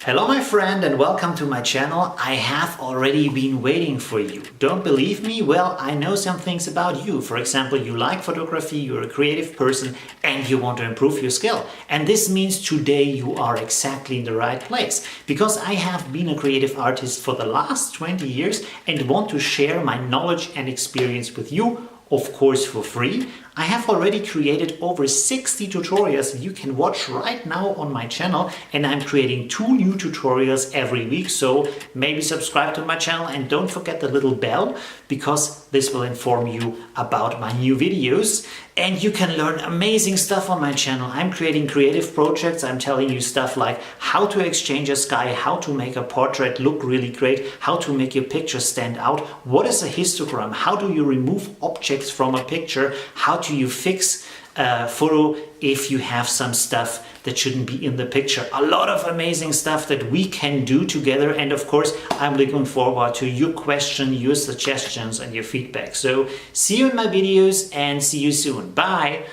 Hello my friend and welcome to my channel. I have already been waiting for you. Don't believe me? Well, I know some things about you. For example, you like photography, you're a creative person and you want to improve your skill. And this means today you are exactly in the right place. Because I have been a creative artist for the last 20 years and want to share my knowledge and experience with you, of course for free. I have already created over 60 tutorials you can watch right now on my channel, and I'm creating 2 new tutorials every week, so maybe subscribe to my channel and don't forget the little bell because this will inform you about my new videos. And you can learn amazing stuff on my channel. I'm creating creative projects. I'm telling you stuff like how to exchange a sky, how to make a portrait look really great, how to make your picture stand out, what is a histogram, how do you remove objects from a picture, how do you fix a photo if you have some stuff that shouldn't be in the picture. A lot of amazing stuff that we can do together, and of course I'm looking forward to your questions, your suggestions and your feedback. So see you in my videos and see you soon. Bye!